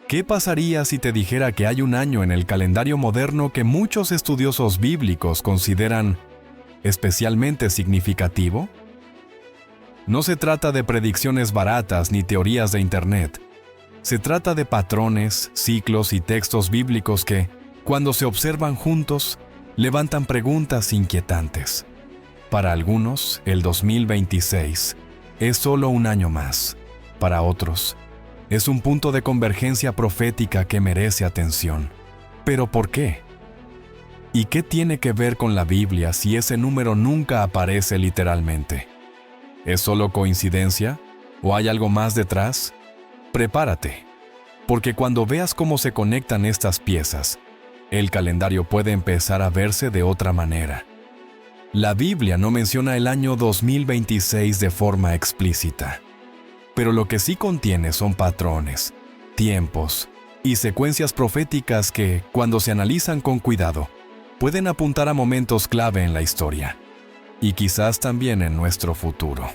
¿Qué pasaría si te dijera que hay un año en el calendario moderno que muchos estudiosos bíblicos consideran especialmente significativo? No se trata de predicciones baratas ni teorías de Internet. Se trata de patrones, ciclos y textos bíblicos que, cuando se observan juntos, levantan preguntas inquietantes. Para algunos, el 2026 es solo un año más. Para otros, es un punto de convergencia profética que merece atención. ¿Pero por qué? ¿Y qué tiene que ver con la Biblia si ese número nunca aparece literalmente? ¿Es solo coincidencia? ¿O hay algo más detrás? Prepárate, porque cuando veas cómo se conectan estas piezas, el calendario puede empezar a verse de otra manera. La Biblia no menciona el año 2026 de forma explícita, pero lo que sí contiene son patrones, tiempos y secuencias proféticas que, cuando se analizan con cuidado, pueden apuntar a momentos clave en la historia, y quizás también en nuestro futuro.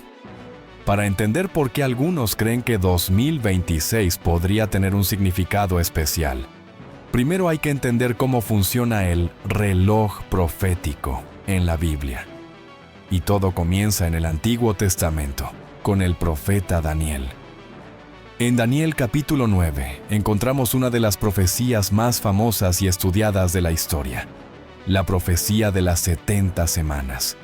Para entender por qué algunos creen que 2026 podría tener un significado especial, primero hay que entender cómo funciona el reloj profético en la Biblia. Y todo comienza en el Antiguo Testamento, con el profeta Daniel. En Daniel capítulo 9 encontramos una de las profecías más famosas y estudiadas de la historia, la profecía de las 70 semanas.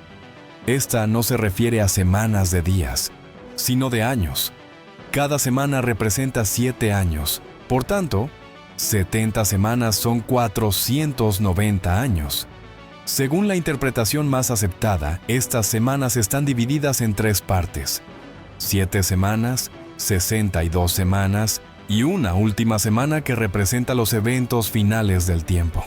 Esta no se refiere a semanas de días, sino de años. Cada semana representa 7 años, por tanto, 70 semanas son 490 años. Según la interpretación más aceptada, estas semanas están divididas en 3 partes: 7 semanas, 62 semanas y una última semana que representa los eventos finales del tiempo.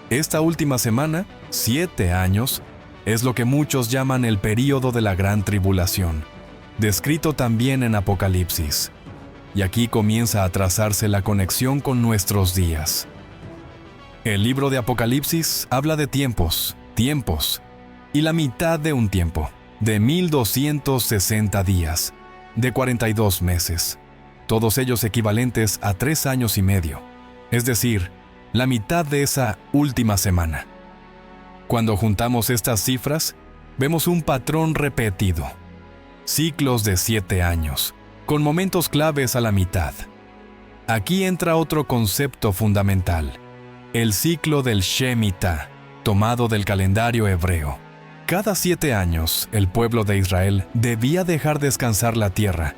Esta última semana, 7 años, es lo que muchos llaman el período de la Gran Tribulación, descrito también en Apocalipsis. Y aquí comienza a trazarse la conexión con nuestros días. El libro de Apocalipsis habla de tiempos, y la mitad de un tiempo, de 1260 días, de 42 meses, todos ellos equivalentes a 3 años y medio, es decir, la mitad de esa última semana. Cuando juntamos estas cifras, vemos un patrón repetido: ciclos de 7 años, con momentos claves a la mitad. Aquí entra otro concepto fundamental: el ciclo del Shemitah, tomado del calendario hebreo. Cada 7 años, el pueblo de Israel debía dejar descansar la tierra,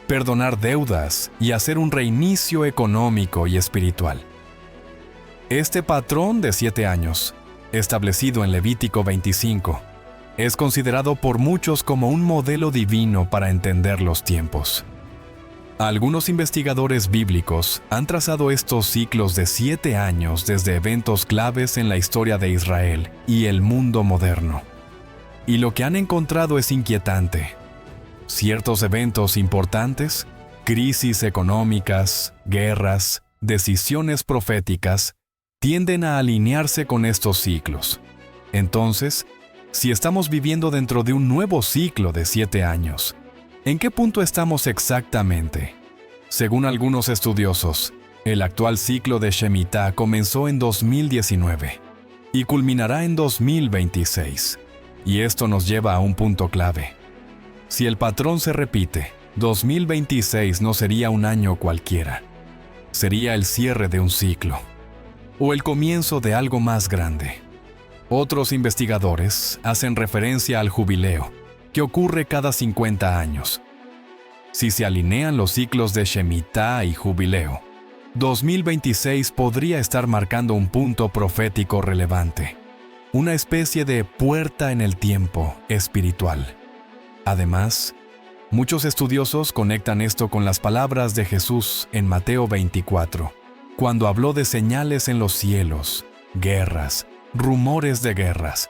perdonar deudas y hacer un reinicio económico y espiritual. Este patrón de 7 años, establecido en Levítico 25, es considerado por muchos como un modelo divino para entender los tiempos. Algunos investigadores bíblicos han trazado estos ciclos de 7 años desde eventos claves en la historia de Israel y el mundo moderno. Y lo que han encontrado es inquietante. Ciertos eventos importantes, crisis económicas, guerras, decisiones proféticas, tienden a alinearse con estos ciclos. Entonces, si estamos viviendo dentro de un nuevo ciclo de 7 años, ¿en qué punto estamos exactamente? Según algunos estudiosos, el actual ciclo de Shemitah comenzó en 2019 y culminará en 2026. Y esto nos lleva a un punto clave. Si el patrón se repite, 2026 no sería un año cualquiera. Sería el cierre de un ciclo, o el comienzo de algo más grande. Otros investigadores hacen referencia al jubileo, que ocurre cada 50 años. Si se alinean los ciclos de Shemitah y jubileo, 2026 podría estar marcando un punto profético relevante, una especie de puerta en el tiempo espiritual. Además, muchos estudiosos conectan esto con las palabras de Jesús en Mateo 24, cuando habló de señales en los cielos, guerras, rumores de guerras,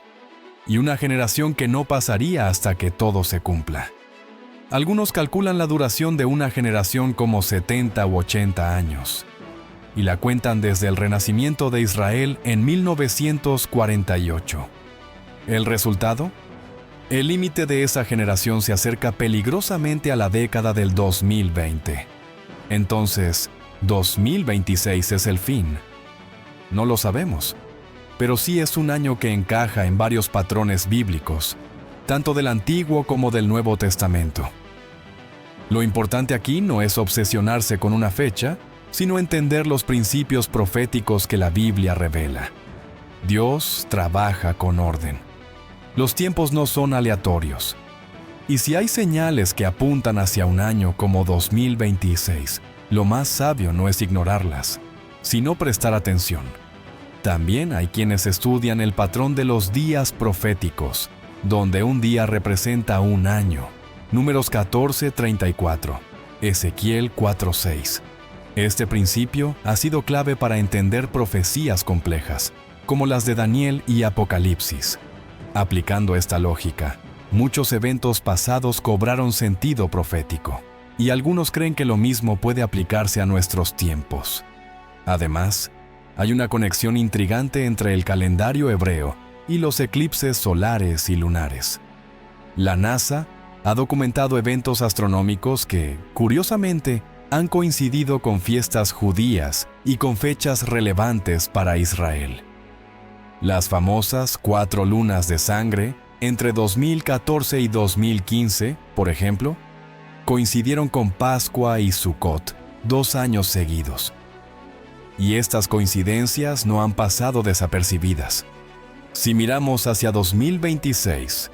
y una generación que no pasaría hasta que todo se cumpla. Algunos calculan la duración de una generación como 70 u 80 años, y la cuentan desde el renacimiento de Israel en 1948. ¿El resultado? El límite de esa generación se acerca peligrosamente a la década del 2020. Entonces, 2026 es el fin. No lo sabemos, pero sí es un año que encaja en varios patrones bíblicos, tanto del Antiguo como del Nuevo Testamento. Lo importante aquí no es obsesionarse con una fecha, sino entender los principios proféticos que la Biblia revela. Dios trabaja con orden. Los tiempos no son aleatorios. Y si hay señales que apuntan hacia un año como 2026, lo más sabio no es ignorarlas, sino prestar atención. También hay quienes estudian el patrón de los días proféticos, donde un día representa un año. Números 14:34, Ezequiel 4:6. Este principio ha sido clave para entender profecías complejas, como las de Daniel y Apocalipsis. Aplicando esta lógica, muchos eventos pasados cobraron sentido profético, y algunos creen que lo mismo puede aplicarse a nuestros tiempos. Además, hay una conexión intrigante entre el calendario hebreo y los eclipses solares y lunares. La NASA ha documentado eventos astronómicos que, curiosamente, han coincidido con fiestas judías y con fechas relevantes para Israel. Las famosas 4 lunas de sangre entre 2014 y 2015, por ejemplo, coincidieron con Pascua y Sukkot 2 años seguidos. Y estas coincidencias no han pasado desapercibidas. Si miramos hacia 2026,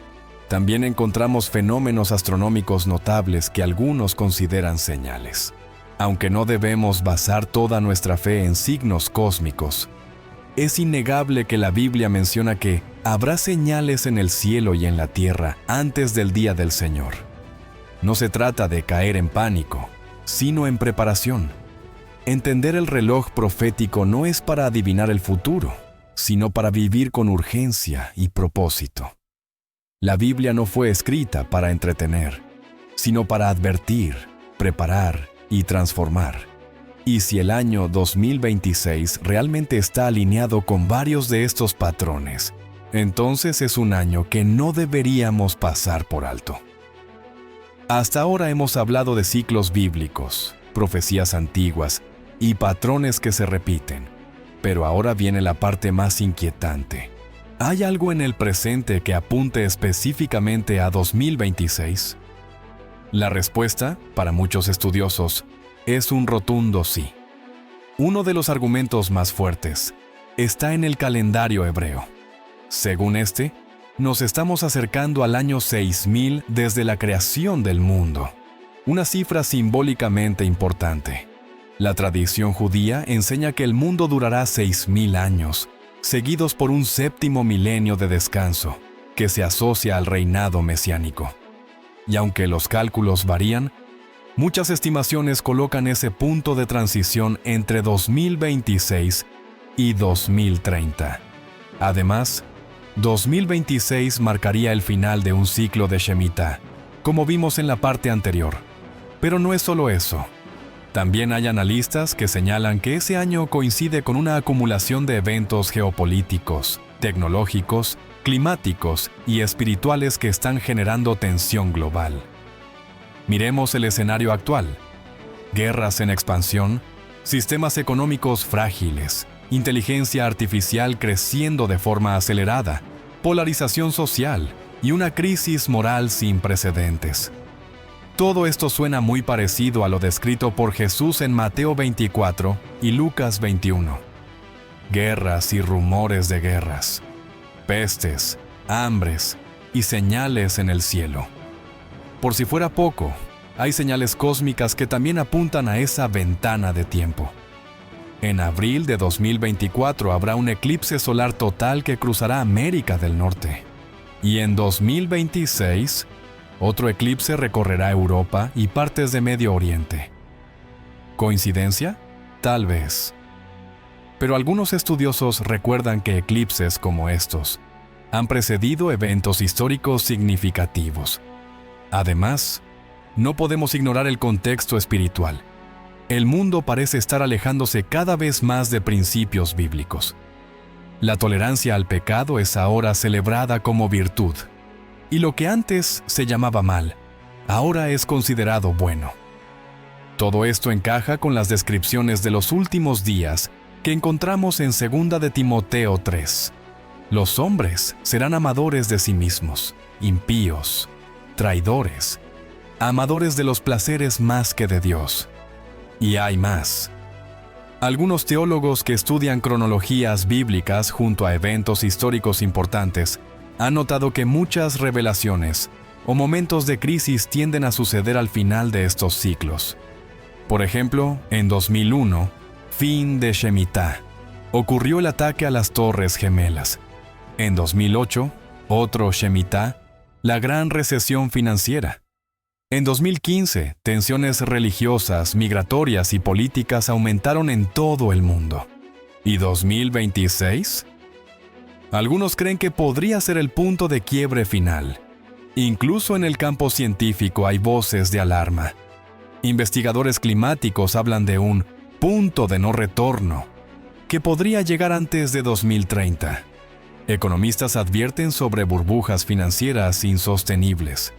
también encontramos fenómenos astronómicos notables que algunos consideran señales. Aunque no debemos basar toda nuestra fe en signos cósmicos, es innegable que la Biblia menciona que habrá señales en el cielo y en la tierra antes del día del Señor. No se trata de caer en pánico, sino en preparación. Entender el reloj profético no es para adivinar el futuro, sino para vivir con urgencia y propósito. La Biblia no fue escrita para entretener, sino para advertir, preparar y transformar. Y si el año 2026 realmente está alineado con varios de estos patrones, entonces es un año que no deberíamos pasar por alto. Hasta ahora hemos hablado de ciclos bíblicos, profecías antiguas y patrones que se repiten, pero ahora viene la parte más inquietante. ¿Hay algo en el presente que apunte específicamente a 2026? La respuesta, para muchos estudiosos, es un rotundo sí. Uno de los argumentos más fuertes está en el calendario hebreo. Según este, nos estamos acercando al año 6000 desde la creación del mundo, una cifra simbólicamente importante. La tradición judía enseña que el mundo durará 6000 años, seguidos por un 7º milenio de descanso, que se asocia al reinado mesiánico. Y aunque los cálculos varían, muchas estimaciones colocan ese punto de transición entre 2026 y 2030. Además, 2026 marcaría el final de un ciclo de Shemitah, como vimos en la parte anterior. Pero no es solo eso. También hay analistas que señalan que ese año coincide con una acumulación de eventos geopolíticos, tecnológicos, climáticos y espirituales que están generando tensión global. Miremos el escenario actual. Guerras en expansión, sistemas económicos frágiles, inteligencia artificial creciendo de forma acelerada, polarización social y una crisis moral sin precedentes. Todo esto suena muy parecido a lo descrito por Jesús en Mateo 24 y Lucas 21. Guerras y rumores de guerras, pestes, hambres y señales en el cielo. Por si fuera poco, hay señales cósmicas que también apuntan a esa ventana de tiempo. En abril de 2024 habrá un eclipse solar total que cruzará América del Norte. Y en 2026, otro eclipse recorrerá Europa y partes de Medio Oriente. ¿Coincidencia? Tal vez. Pero algunos estudiosos recuerdan que eclipses como estos han precedido eventos históricos significativos. Además, no podemos ignorar el contexto espiritual. El mundo parece estar alejándose cada vez más de principios bíblicos. La tolerancia al pecado es ahora celebrada como virtud. Y lo que antes se llamaba mal, ahora es considerado bueno. Todo esto encaja con las descripciones de los últimos días que encontramos en 2 de Timoteo 3. Los hombres serán amadores de sí mismos, impíos, traidores, amadores de los placeres más que de Dios. Y hay más. Algunos teólogos que estudian cronologías bíblicas junto a eventos históricos importantes han notado que muchas revelaciones o momentos de crisis tienden a suceder al final de estos ciclos. Por ejemplo, en 2001, fin de Shemitah, ocurrió el ataque a las Torres Gemelas. En 2008, otro Shemitah, la gran recesión financiera. En 2015, tensiones religiosas, migratorias y políticas aumentaron en todo el mundo. ¿Y 2026? Algunos creen que podría ser el punto de quiebre final. Incluso en el campo científico hay voces de alarma. Investigadores climáticos hablan de un punto de no retorno que podría llegar antes de 2030. Economistas advierten sobre burbujas financieras insostenibles.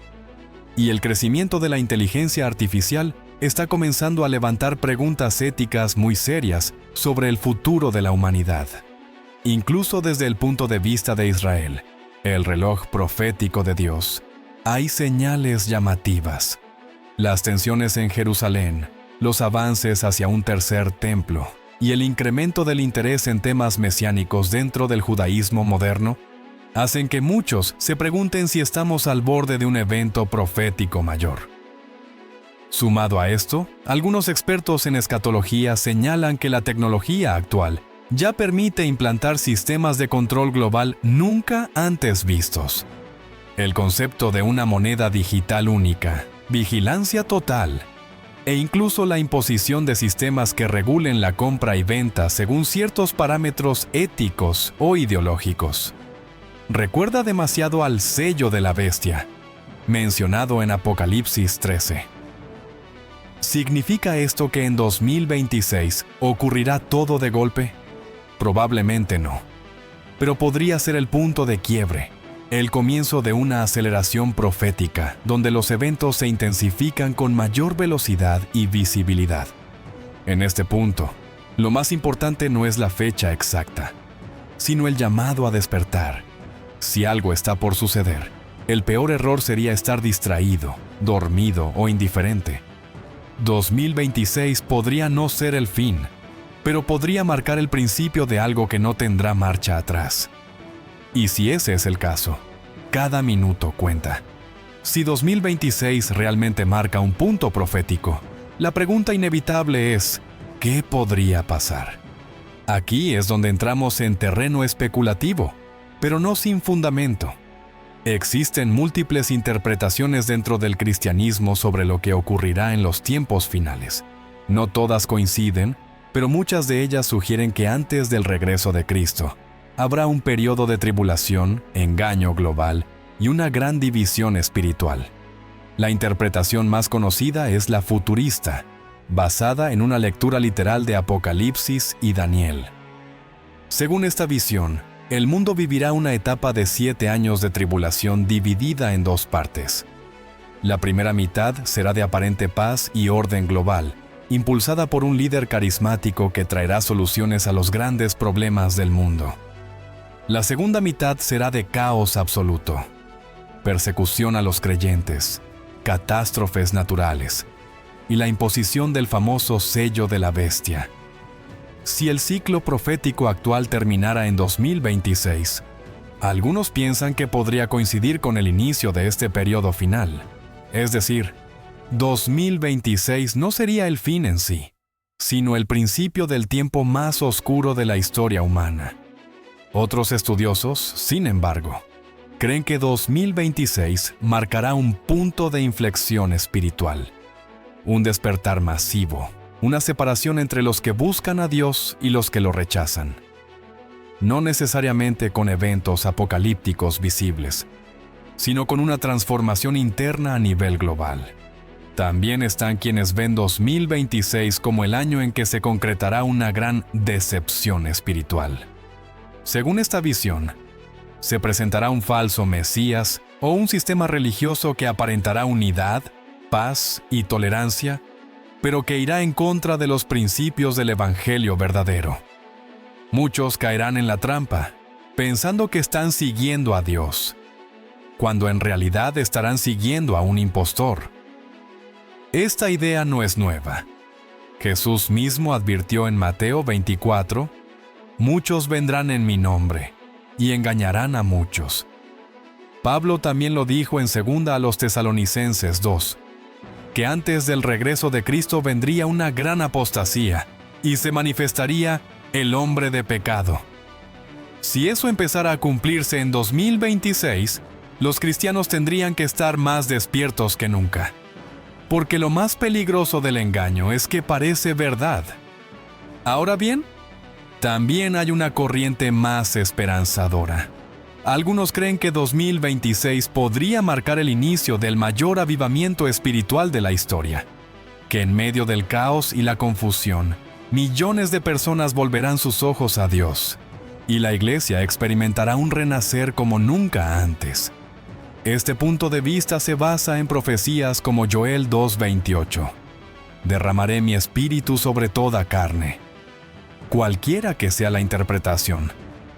Y el crecimiento de la inteligencia artificial está comenzando a levantar preguntas éticas muy serias sobre el futuro de la humanidad. Incluso desde el punto de vista de Israel, el reloj profético de Dios, hay señales llamativas. Las tensiones en Jerusalén, los avances hacia un tercer templo y el incremento del interés en temas mesiánicos dentro del judaísmo moderno hacen que muchos se pregunten si estamos al borde de un evento profético mayor. Sumado a esto, algunos expertos en escatología señalan que la tecnología actual ya permite implantar sistemas de control global nunca antes vistos. El concepto de una moneda digital única, vigilancia total, e incluso la imposición de sistemas que regulen la compra y venta según ciertos parámetros éticos o ideológicos. Recuerda demasiado al sello de la bestia, mencionado en Apocalipsis 13. ¿Significa esto que en 2026 ocurrirá todo de golpe? Probablemente no. Pero podría ser el punto de quiebre, el comienzo de una aceleración profética, donde los eventos se intensifican con mayor velocidad y visibilidad. En este punto, lo más importante no es la fecha exacta, sino el llamado a despertar. Si algo está por suceder, el peor error sería estar distraído, dormido o indiferente. 2026 podría no ser el fin, pero podría marcar el principio de algo que no tendrá marcha atrás. Y si ese es el caso, cada minuto cuenta. Si 2026 realmente marca un punto profético, la pregunta inevitable es, ¿qué podría pasar? Aquí es donde entramos en terreno especulativo, pero no sin fundamento. Existen múltiples interpretaciones dentro del cristianismo sobre lo que ocurrirá en los tiempos finales. No todas coinciden, pero muchas de ellas sugieren que antes del regreso de Cristo, habrá un periodo de tribulación, engaño global y una gran división espiritual. La interpretación más conocida es la futurista, basada en una lectura literal de Apocalipsis y Daniel. Según esta visión, el mundo vivirá una etapa de 7 años de tribulación dividida en 2 partes. La primera mitad será de aparente paz y orden global, impulsada por un líder carismático que traerá soluciones a los grandes problemas del mundo. La segunda mitad será de caos absoluto, persecución a los creyentes, catástrofes naturales y la imposición del famoso sello de la bestia. Si el ciclo profético actual terminara en 2026, algunos piensan que podría coincidir con el inicio de este periodo final. Es decir, 2026 no sería el fin en sí, sino el principio del tiempo más oscuro de la historia humana. Otros estudiosos, sin embargo, creen que 2026 marcará un punto de inflexión espiritual, un despertar masivo, una separación entre los que buscan a Dios y los que lo rechazan. No necesariamente con eventos apocalípticos visibles, sino con una transformación interna a nivel global. También están quienes ven 2026 como el año en que se concretará una gran decepción espiritual. Según esta visión, se presentará un falso Mesías o un sistema religioso que aparentará unidad, paz y tolerancia, pero que irá en contra de los principios del Evangelio verdadero. Muchos caerán en la trampa, pensando que están siguiendo a Dios, cuando en realidad estarán siguiendo a un impostor. Esta idea no es nueva. Jesús mismo advirtió en Mateo 24, «Muchos vendrán en mi nombre, y engañarán a muchos». Pablo también lo dijo en 2 a los Tesalonicenses 2, que antes del regreso de Cristo vendría una gran apostasía, y se manifestaría el hombre de pecado. Si eso empezara a cumplirse en 2026, los cristianos tendrían que estar más despiertos que nunca. Porque lo más peligroso del engaño es que parece verdad. Ahora bien, también hay una corriente más esperanzadora. Algunos creen que 2026 podría marcar el inicio del mayor avivamiento espiritual de la historia, que en medio del caos y la confusión, millones de personas volverán sus ojos a Dios, y la iglesia experimentará un renacer como nunca antes. Este punto de vista se basa en profecías como Joel 2:28. Derramaré mi espíritu sobre toda carne. Cualquiera que sea la interpretación,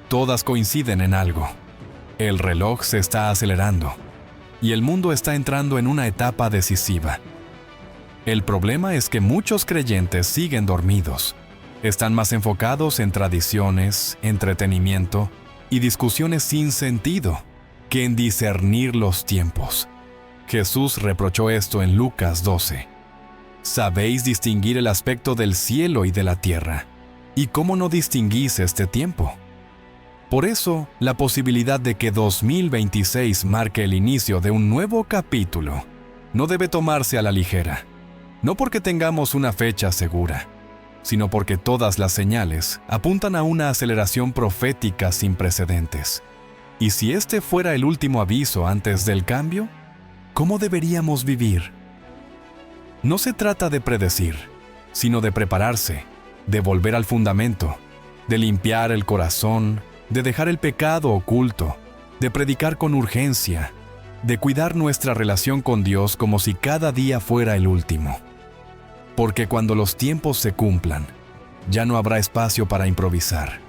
todas coinciden en algo. El reloj se está acelerando, y el mundo está entrando en una etapa decisiva. El problema es que muchos creyentes siguen dormidos. Están más enfocados en tradiciones, entretenimiento y discusiones sin sentido que en discernir los tiempos. Jesús reprochó esto en Lucas 12. «Sabéis distinguir el aspecto del cielo y de la tierra, ¿y cómo no distinguís este tiempo?» Por eso, la posibilidad de que 2026 marque el inicio de un nuevo capítulo no debe tomarse a la ligera, no porque tengamos una fecha segura, sino porque todas las señales apuntan a una aceleración profética sin precedentes. Y si este fuera el último aviso antes del cambio, ¿cómo deberíamos vivir? No se trata de predecir, sino de prepararse, de volver al fundamento, de limpiar el corazón, de dejar el pecado oculto, de predicar con urgencia, de cuidar nuestra relación con Dios como si cada día fuera el último. Porque cuando los tiempos se cumplan, ya no habrá espacio para improvisar.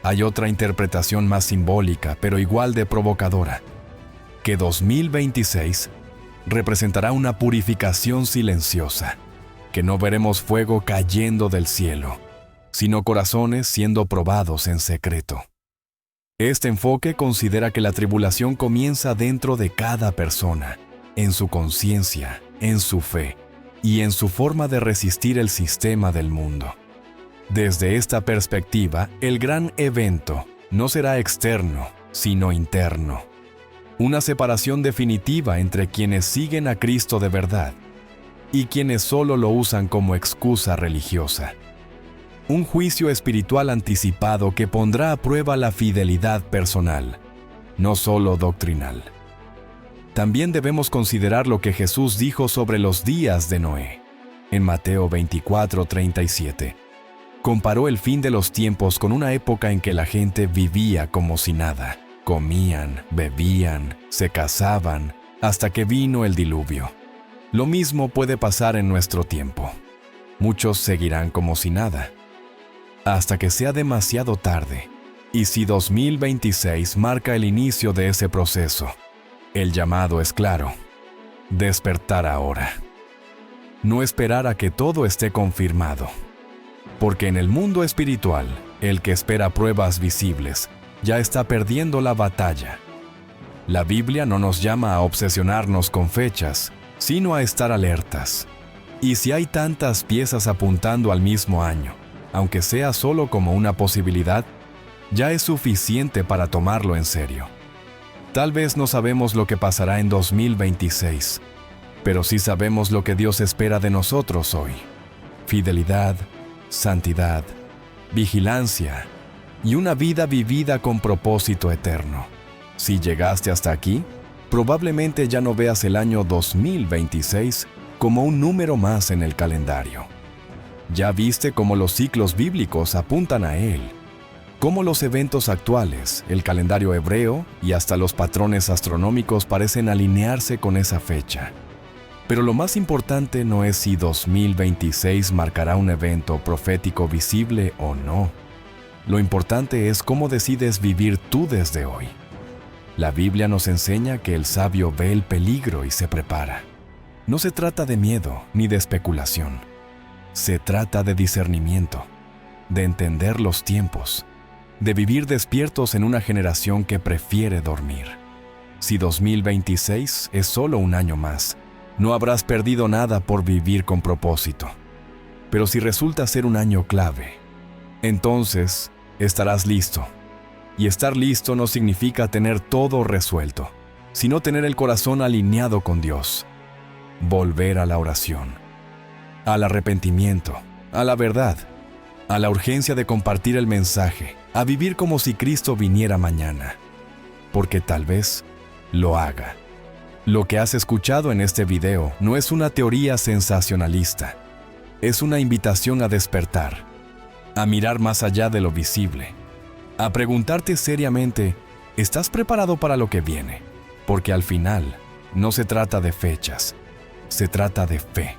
Hay otra interpretación más simbólica, pero igual de provocadora, que 2026 representará una purificación silenciosa, que no veremos fuego cayendo del cielo, sino corazones siendo probados en secreto. Este enfoque considera que la tribulación comienza dentro de cada persona, en su conciencia, en su fe y en su forma de resistir el sistema del mundo. Desde esta perspectiva, el gran evento no será externo, sino interno. Una separación definitiva entre quienes siguen a Cristo de verdad y quienes solo lo usan como excusa religiosa. Un juicio espiritual anticipado que pondrá a prueba la fidelidad personal, no solo doctrinal. También debemos considerar lo que Jesús dijo sobre los días de Noé, en Mateo 24:37. Comparó el fin de los tiempos con una época en que la gente vivía como si nada. Comían, bebían, se casaban, hasta que vino el diluvio. Lo mismo puede pasar en nuestro tiempo. Muchos seguirán como si nada, hasta que sea demasiado tarde. Y si 2026 marca el inicio de ese proceso, el llamado es claro: despertar ahora. No esperar a que todo esté confirmado. Porque en el mundo espiritual, el que espera pruebas visibles ya está perdiendo la batalla. La Biblia no nos llama a obsesionarnos con fechas, sino a estar alertas. Y si hay tantas piezas apuntando al mismo año, aunque sea solo como una posibilidad, ya es suficiente para tomarlo en serio. Tal vez no sabemos lo que pasará en 2026, pero sí sabemos lo que Dios espera de nosotros hoy: fidelidad, santidad, vigilancia y una vida vivida con propósito eterno. Si llegaste hasta aquí, probablemente ya no veas el año 2026 como un número más en el calendario. Ya viste cómo los ciclos bíblicos apuntan a él, cómo los eventos actuales, el calendario hebreo y hasta los patrones astronómicos parecen alinearse con esa fecha. Pero lo más importante no es si 2026 marcará un evento profético visible o no. Lo importante es cómo decides vivir tú desde hoy. La Biblia nos enseña que el sabio ve el peligro y se prepara. No se trata de miedo ni de especulación. Se trata de discernimiento, de entender los tiempos, de vivir despiertos en una generación que prefiere dormir. Si 2026 es solo un año más, no habrás perdido nada por vivir con propósito. Pero si resulta ser un año clave, entonces estarás listo. Y estar listo no significa tener todo resuelto, sino tener el corazón alineado con Dios. Volver a la oración, al arrepentimiento, a la verdad, a la urgencia de compartir el mensaje, a vivir como si Cristo viniera mañana. Porque tal vez lo haga. Lo que has escuchado en este video no es una teoría sensacionalista. Es una invitación a despertar, a mirar más allá de lo visible, a preguntarte seriamente, ¿estás preparado para lo que viene? Porque al final, no se trata de fechas, se trata de fe.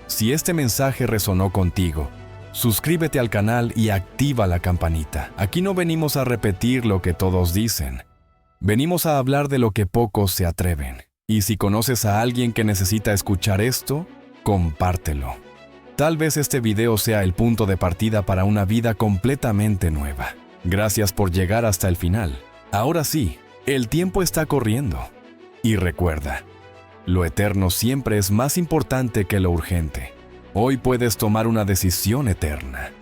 Si este mensaje resonó contigo, suscríbete al canal y activa la campanita. Aquí no venimos a repetir lo que todos dicen. Venimos a hablar de lo que pocos se atreven. Y si conoces a alguien que necesita escuchar esto, compártelo. Tal vez este video sea el punto de partida para una vida completamente nueva. Gracias por llegar hasta el final. Ahora sí, el tiempo está corriendo. Y recuerda, lo eterno siempre es más importante que lo urgente. Hoy puedes tomar una decisión eterna.